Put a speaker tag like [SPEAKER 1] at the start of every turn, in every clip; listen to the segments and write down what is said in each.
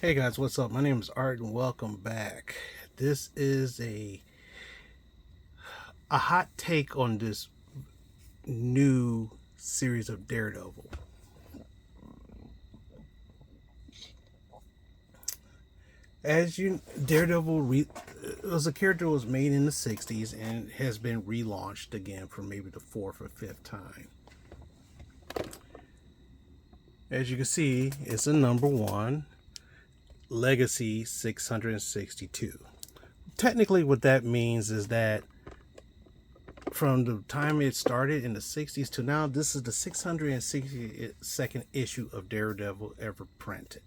[SPEAKER 1] Hey guys, what's up? My name is Art and welcome back. This is a hot take on this new series of Daredevil. Daredevil was a character that was made in the 60s and has been relaunched again for maybe the fourth or fifth time. As you can see, it's a number one, Legacy 662. Technically, what that means is that from the time it started in the 60s to now, this is the 662nd issue of Daredevil ever printed.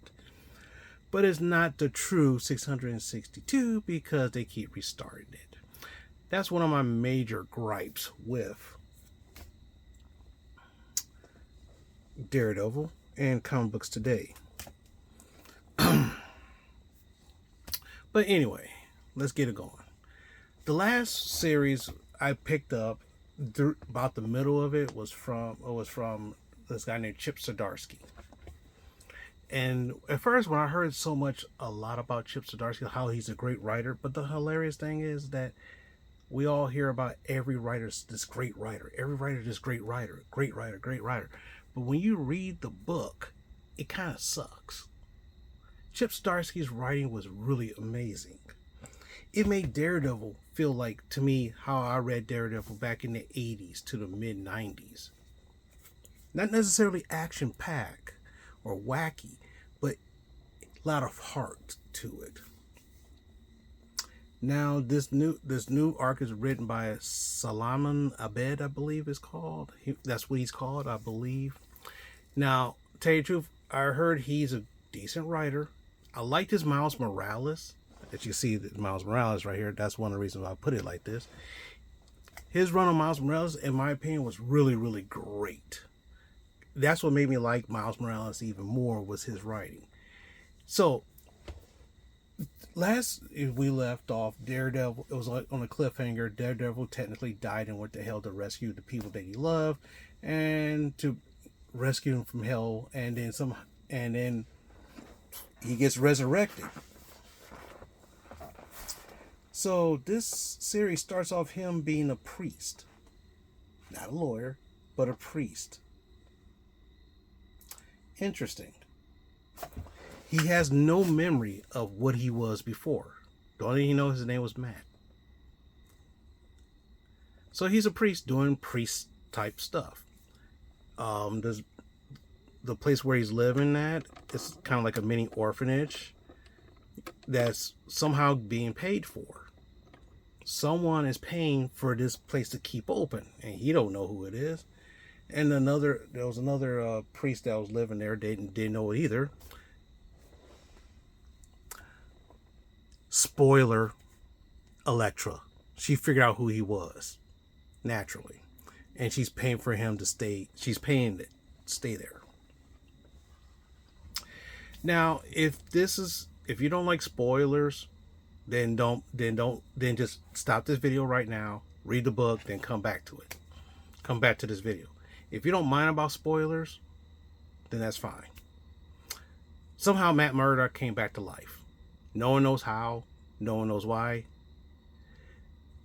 [SPEAKER 1] But it's not the true 662 because they keep restarting it. That's one of my major gripes with Daredevil and comic books today. But anyway, let's get it going. The last series I picked up about the middle of it was from this guy named Chip Zdarsky. And at first, when I heard a lot about Chip Zdarsky, how he's a great writer, but the hilarious thing is that we all hear about every writer's this great writer, every writer this great writer, great writer, great writer. But when you read the book, it kind of sucks. Chip Zdarsky's writing was really amazing. It made Daredevil feel like, to me, how I read Daredevil back in the 80s to the mid 90s. Not necessarily action-packed or wacky, but a lot of heart to it. Now, this new arc is written by Salaman Abed, I believe it's called. That's what he's called, I believe. Now, to tell you the truth, I heard he's a decent writer. I liked his Miles Morales. As you see, Miles Morales right here, that's one of the reasons why I put it like this. His run on Miles Morales, in my opinion, was really, really great. That's what made me like Miles Morales even more, was his writing. So, last we left off, Daredevil, it was on a cliffhanger. Daredevil technically died and went to hell to rescue the people that he loved and to rescue him from hell, and then he gets resurrected. So this series starts off him being a priest. Not a lawyer, but a priest. Interesting. He has no memory of what he was before. The only thing he knows, his name was Matt. So he's a priest doing priest type stuff. There's the place where he's living at, it's kind of like a mini orphanage that's somehow being paid for. Someone is paying for this place to keep open, and he don't know who it is. And there was another priest that was living there. Didn't know it either. Spoiler: Elektra. She figured out who he was naturally, and she's paying for him to stay. She's paying to stay there. Now, if you don't like spoilers, then just stop this video right now, read the book, then come back to it. Come back to this video. If you don't mind about spoilers, then that's fine. Somehow Matt Murdock came back to life. No one knows how, no one knows why.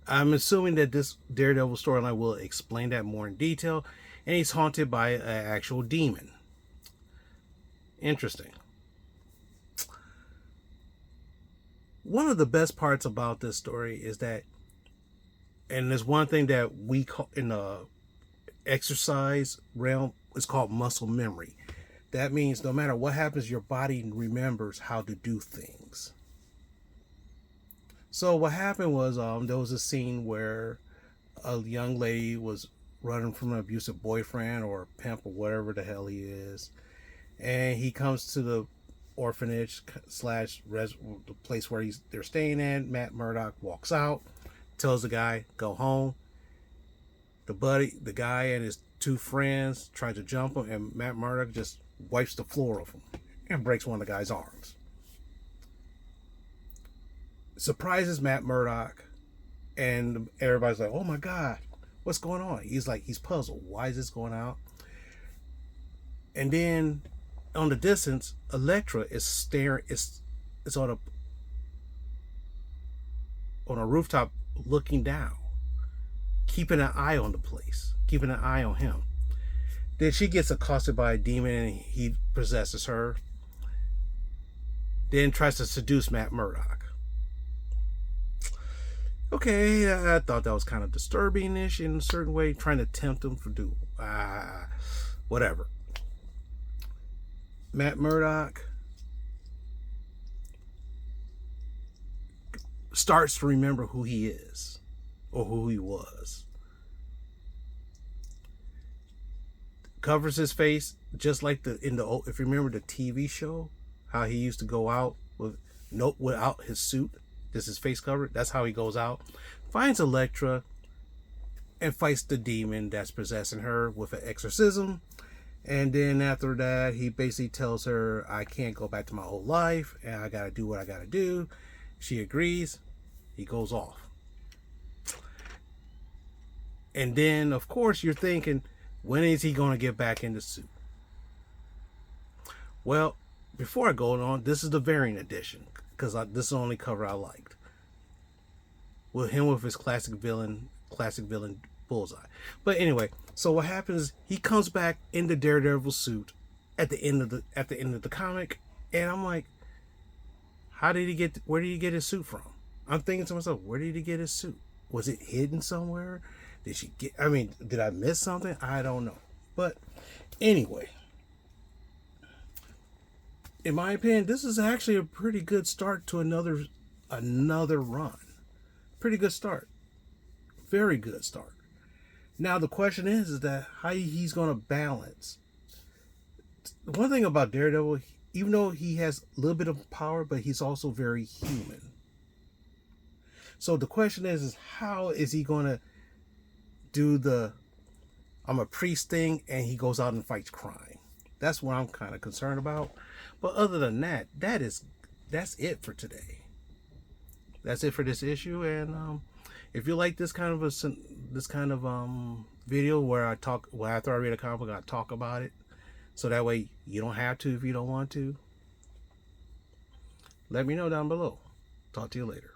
[SPEAKER 1] I'm assuming that this Daredevil storyline will explain that more in detail, and he's haunted by an actual demon. Interesting. One of the best parts about this story is that, and there's one thing that we call in the exercise realm, it's called muscle memory. That means no matter what happens, your body remembers how to do things. So what happened was there was a scene where a young lady was running from an abusive boyfriend or pimp or whatever the hell he is, and he comes to the orphanage / the place where they're staying in. Matt Murdock walks out, tells the guy go home. The guy and his two friends try to jump him, and Matt Murdock just wipes the floor off him and breaks one of the guy's arms. Surprises Matt Murdock, and everybody's like, "Oh my God, what's going on?" He's puzzled. Why is this going out? And then on the distance, Elektra is is on a rooftop looking down, keeping an eye on the place, keeping an eye on him. Then she gets accosted by a demon and he possesses her. Then tries to seduce Matt Murdock. Okay, I thought that was kind of disturbing-ish in a certain way, trying to tempt him for whatever. Matt Murdock starts to remember who he is or who he was. Covers his face just like if you remember the TV show, how he used to go out without his suit, just his face covered. That's how he goes out. Finds Elektra and fights the demon that's possessing her with an exorcism. And then after that, he basically tells her, I can't go back to my old life and I gotta do what I gotta do. She agrees. He goes off. And then, of course, you're thinking, when is he going to get back in the suit? Well, before I go on, this is the variant edition, because this is the only cover I liked. With him with his classic villain Bullseye. But anyway, so what happens? He comes back in the Daredevil suit at the end of the comic, and I'm like, where did he get his suit from? I'm thinking to myself, where did he get his suit? Was it hidden somewhere? Did I miss something? I don't know. But anyway, in my opinion, this is actually a pretty good start to another run. Pretty good start. Very good start. Now the question is that how he's going to balance. One thing about Daredevil, even though he has a little bit of power, but he's also very human. So the question is how is he going to do I'm a priest thing and he goes out and fights crime? That's what I'm kind of concerned about. But other than that, that's it for today. That's it for this issue. And if you like this kind of video where after I read a comic book, I talk about it, so that way you don't have to if you don't want to. Let me know down below. Talk to you later.